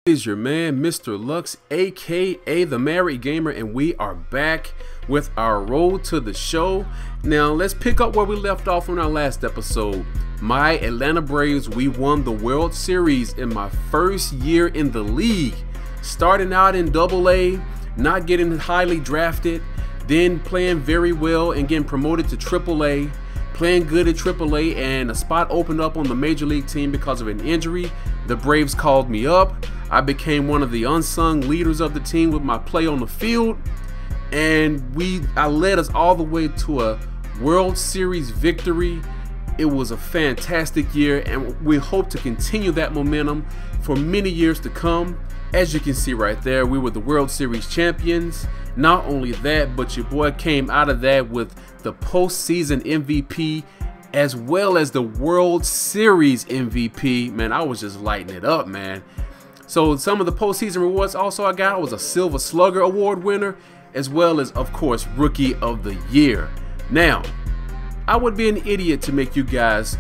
Is your man Mr. Lux, aka the Married Gamer, and we are back with our road to the show. Now let's pick up where we left off on our last episode. My Atlanta Braves, we won the World Series in my first year in the league, starting out in AA, not getting highly drafted, then playing very well and getting promoted to AAA, playing good at AAA, and a spot opened up on the major league team because of an injury. The Braves called me up. I became one of the unsung leaders of the team with my play on the field, and I led us all the way to a World Series victory. It was a fantastic year, and we hope to continue that momentum for many years to come. As you can see right there, we were the World Series champions. Not only that, but your boy came out of that with the postseason MVP as well as the World Series MVP. Man, I was just lighting it up, man. So some of the postseason rewards also I got was a Silver Slugger Award winner, as well as, of course, Rookie of the Year. Now, I would be an idiot to make you guys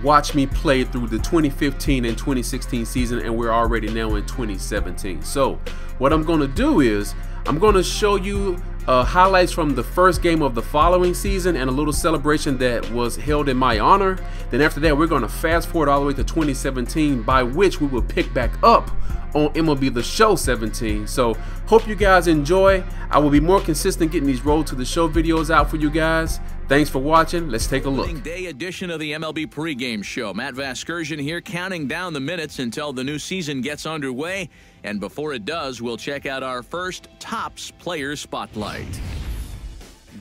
watch me play through the 2015 and 2016 season, and we're already now in 2017. So what I'm going to do is I'm going to show you highlights from the first game of the following season and a little celebration that was held in my honor. Then after that, we're going to fast forward all the way to 2017, by which we will pick back up on MLB The Show 17. So hope you guys enjoy. I will be more consistent getting these Road to the Show videos out for you guys. Thanks for watching. Let's take a look. Day edition of the MLB pregame show. Matt Vasgersian here, counting down the minutes until the new season gets underway. And before it does, we'll check out our first Topps Player Spotlight.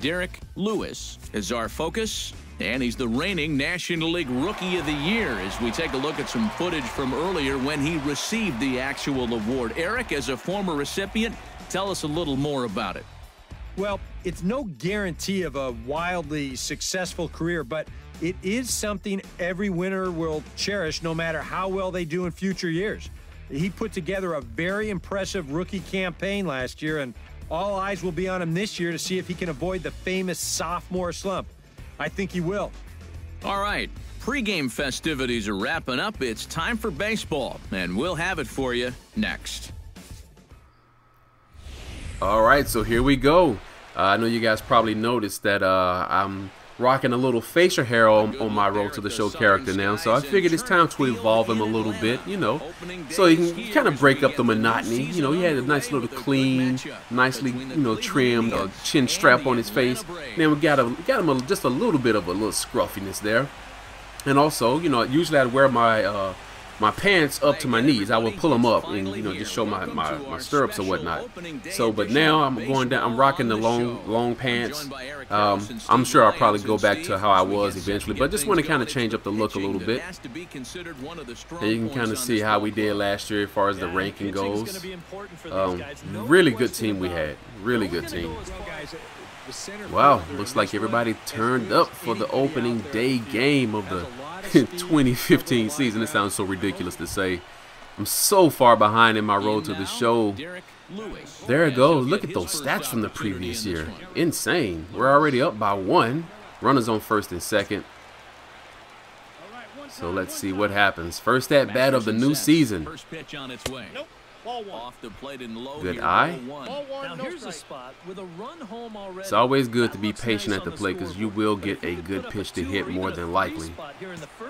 Derek Lewis is our focus, and he's the reigning National League Rookie of the Year as we take a look at some footage from earlier when he received the actual award. Eric, as a former recipient, tell us a little more about it. Well, it's no guarantee of a wildly successful career, but it is something every winner will cherish no matter how well they do in future years. He put together a very impressive rookie campaign last year, and all eyes will be on him this year to see if he can avoid the famous sophomore slump. I think he will. All right, pregame festivities are wrapping up. It's time for baseball, and we'll have it for you next. All right, so here we go. I know you guys probably noticed that I'm rocking a little facial hair on my Road to the Show character now, so I figured it's time to evolve him a little bit, you know, so he can kind of break up the monotony. You know, he had a nice little clean, nicely, you know, trimmed chin strap on his face. Then we got him just a little bit of a little scruffiness there. And also, you know, usually I'd wear my my pants up to my knees. I would pull them up and, you know, just show my stirrups or whatnot. So, but now I'm going down. I'm rocking the long pants. I'm sure I'll probably go back to how I was eventually, but just want to kind of change up the look a little bit. And you can kind of see how we did last year as far as the ranking goes. Really good team we had. Really good team. Wow, looks like everybody turned up for the opening day game of the 2015 season. It sounds so ridiculous to say. I'm so far behind in my Road to the Show. There it goes. Look at those stats from the previous year. Insane. We're already up by 1. Runners on first and second. So let's see what happens. First at bat of the new season. Good eye. It's always good to be patient at the plate because you will get a good pitch to hit more than likely.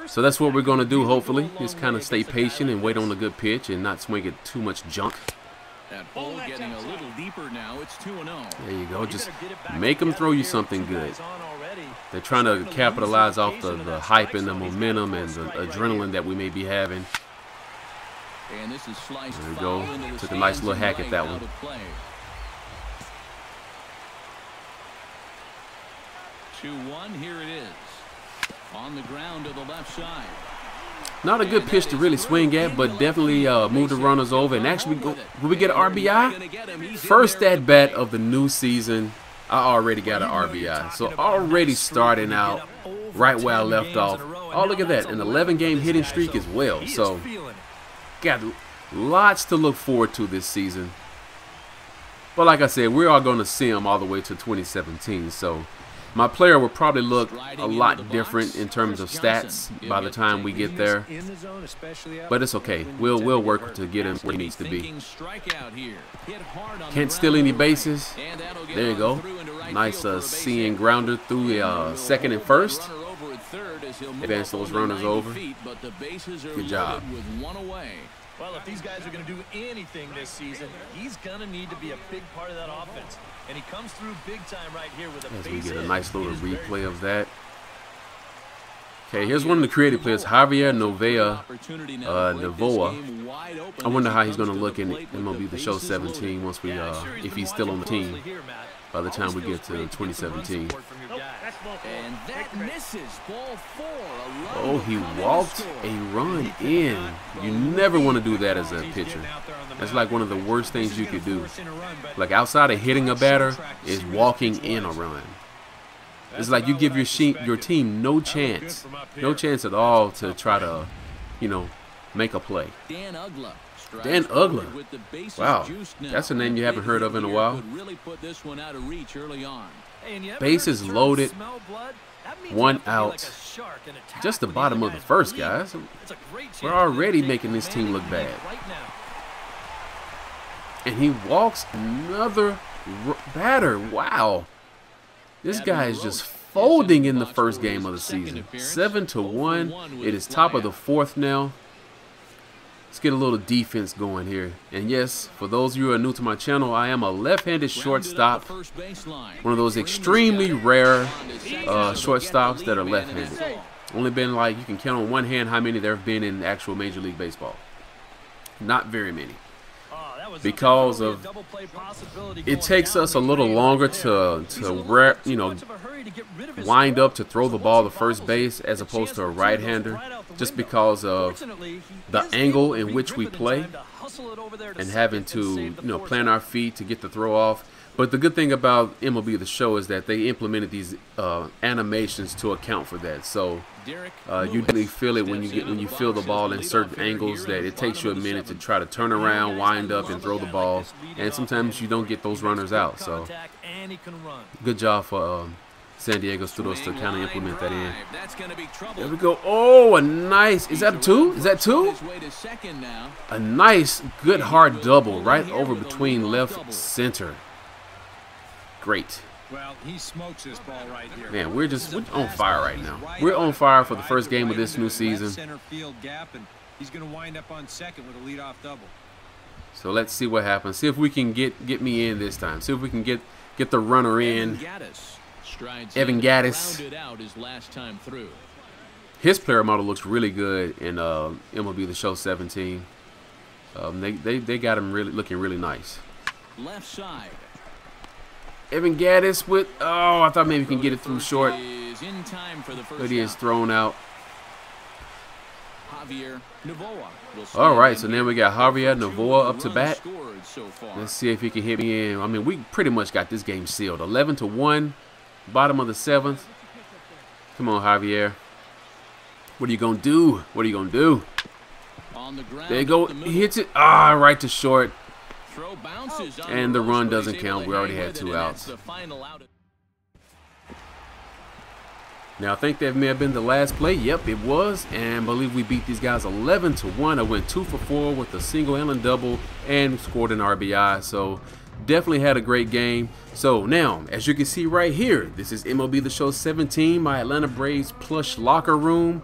So that's what we're going to do, hopefully. Just kind of stay patient and wait on a good pitch and not swing at too much junk. There you go. Just make them throw you something good. They're trying to capitalize off the hype and the momentum and the adrenaline that we may be having. There we go. Took a nice little hack at that one. 2-1, here it is. On the ground to the left side. Not a good pitch to really swing at, but definitely move the runners over. And actually, will we get an RBI? First at bat of the new season, I already got an RBI. So already starting out right where I left off. Oh, look at that. An 11-game hitting streak as well. So got lots to look forward to this season. But like I said, we're all going to see him all the way to 2017. So My player will probably look a lot different in terms of stats by the time we get there, but it's okay. We'll work to get him where he needs to be. Can't steal any bases. There you go. Nice seeing grounder through second and first. Advance those runners over. Good job. Well, if these guys are going to do anything this season, he's going to need to be a big part of that offense. And he comes through big time right here with a as we get a nice little replay of that. Okay, here's one of the creative players, Javier Novoa. I wonder how he's going to look in MLB The Show 17 once we, if he's still on the team by the time we get to 2017. And that misses. Ball 4. Oh, he walked a run in. You never want to do that as a pitcher. That's like one of the worst things you could do. Like outside of hitting a batter is walking in a run. It's like you give your team no chance at all to try to, you know, make a play. Dan Ugler. Wow, that's a name you haven't heard of in a while. Bases loaded, 1 out. Just the bottom of the first, guys. We're already making this team look bad. And he walks another batter. Wow. This guy is just folding in the first game of the season. 7-1. It is top of the fourth now. Let's get a little defense going here. And yes, for those of you who are new to my channel, I am a left-handed shortstop. One of those extremely rare shortstops that are left-handed. Only been like, you can count on one hand how many there have been in actual Major League Baseball. Not very many. Because of it takes us a little longer to you know, wind up to throw the ball to first base as opposed to a right-hander, just because of the angle in which we play and having to, you know, plant our feet to get the throw off. But the good thing about MLB The Show is that they implemented these animations to account for that. So you really feel it when you feel the ball in certain angles, that it takes you a minute to try to turn around, wind up, and throw the ball. And sometimes you don't get those runners out. So good job for San Diego Studios to kind of implement that in. There we go. Oh, a nice. Is that a 2? Is that 2? A nice, good hard double right over between left center. Great. Well, he smokes this ball right here. Man, we're on fire right now. We're on fire for the first game of this new season. Center field gap, and he's going to wind up on second with a leadoff double. So let's see what happens. See if we can get me in this time. See if we can get the runner in. Evan Gaddis. His player model looks really good in MLB The Show 17. They got him looking really nice. Left side. Evan Gaddis with, oh, I thought maybe we can get it through short, but he is thrown out. All right, so now we got Javier Novoa up to bat. Let's see if he can hit me in. I mean, we pretty much got this game sealed. 11-1, bottom of the 7th. Come on, Javier. What are you gonna do? What are you gonna do? There you go. He hits it. Ah, right to short. And the run doesn't count. We already had 2 outs. Now, I think that may have been the last play. Yep, it was. And I believe we beat these guys 11-1. I went 2 for 4 with a single and a double and scored an RBI. So definitely had a great game. So now, as you can see right here, this is MLB The Show 17, my Atlanta Braves plush locker room.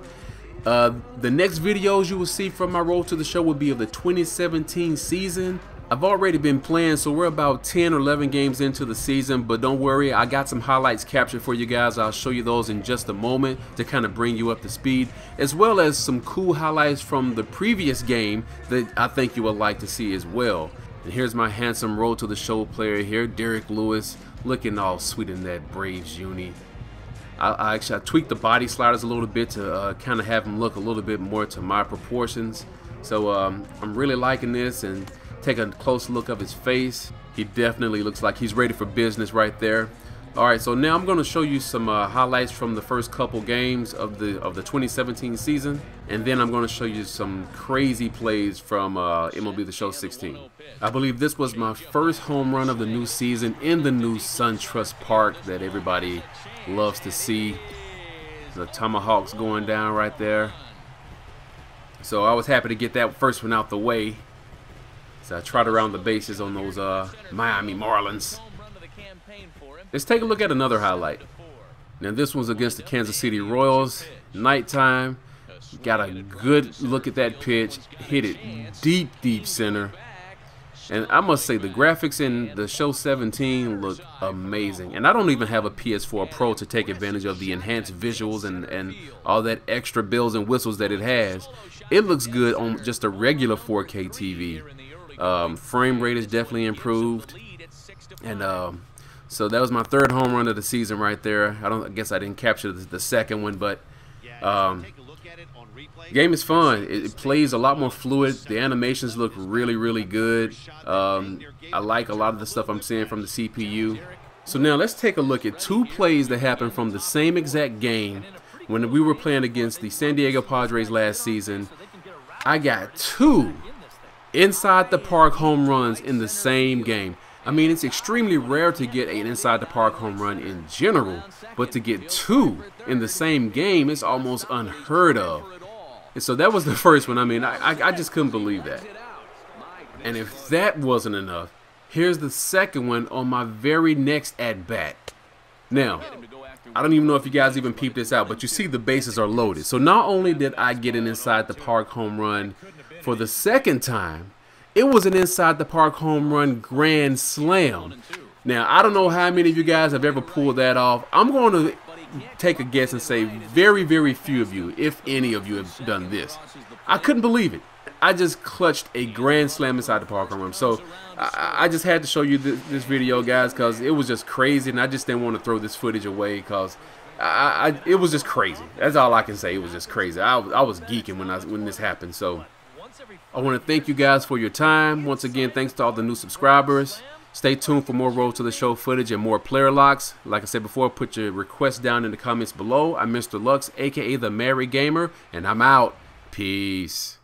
The next videos you will see from my road to the show will be of the 2017 season. I've already been playing, so we're about 10 or 11 games into the season, but don't worry, I got some highlights captured for you guys. I'll show you those in just a moment to kind of bring you up to speed, as well as some cool highlights from the previous game that I think you would like to see as well. And here's my handsome road to the show player here, Derek Lewis, looking all sweet in that Braves uni. I tweaked the body sliders a little bit to kind of have him look a little bit more to my proportions. So I'm really liking this, and take a close look of his face. He definitely looks like he's ready for business right there. Alright, so now I'm going to show you some highlights from the first couple games of the 2017 season, and then I'm going to show you some crazy plays from MLB The Show 16. I believe this was my first home run of the new season in the new SunTrust Park that everybody loves to see. The tomahawks going down right there. So I was happy to get that first one out the way. So I trot around the bases on those Miami Marlins. Let's take a look at another highlight. Now this one's against the Kansas City Royals. Nighttime. Got a good look at that pitch. Hit it deep, deep center. And I must say the graphics in the Show 17 look amazing. And I don't even have a PS4 Pro to take advantage of the enhanced visuals and all that extra bells and whistles that it has. It looks good on just a regular 4K TV. Frame rate is definitely improved. And so that was my third home run of the season right there. I guess I didn't capture the second one, but game is fun. It plays a lot more fluid. The animations look really, really good. I like a lot of the stuff I'm seeing from the CPU. So now let's take a look at two plays that happened from the same exact game when we were playing against the San Diego Padres last season. I got two inside the park home runs in the same game. I mean, it's extremely rare to get an inside the park home run in general, but to get two in the same game is almost unheard of. And so that was the first one. I mean, I just couldn't believe that. And if that wasn't enough, here's the second one on my very next at-bat. Now, I don't even know if you guys even peeped this out, but you see the bases are loaded. So not only did I get an inside the park home run for the second time, it was an inside the park home run grand slam. Now, I don't know how many of you guys have ever pulled that off. I'm going to take a guess and say very, very few of you, if any of you, have done this. I couldn't believe it. I just clutched a grand slam inside the park home run. So I just had to show you this video, guys, because it was just crazy, and I just didn't want to throw this footage away because it was just crazy. That's all I can say. It was just crazy. I was geeking when this happened. So I want to thank you guys for your time. Once again, thanks to all the new subscribers. Stay tuned for more Road to the Show footage and more player locks. Like I said before, put your requests down in the comments below. I'm Mr. Lux, a.k.a. The Merry Gamer, and I'm out. Peace.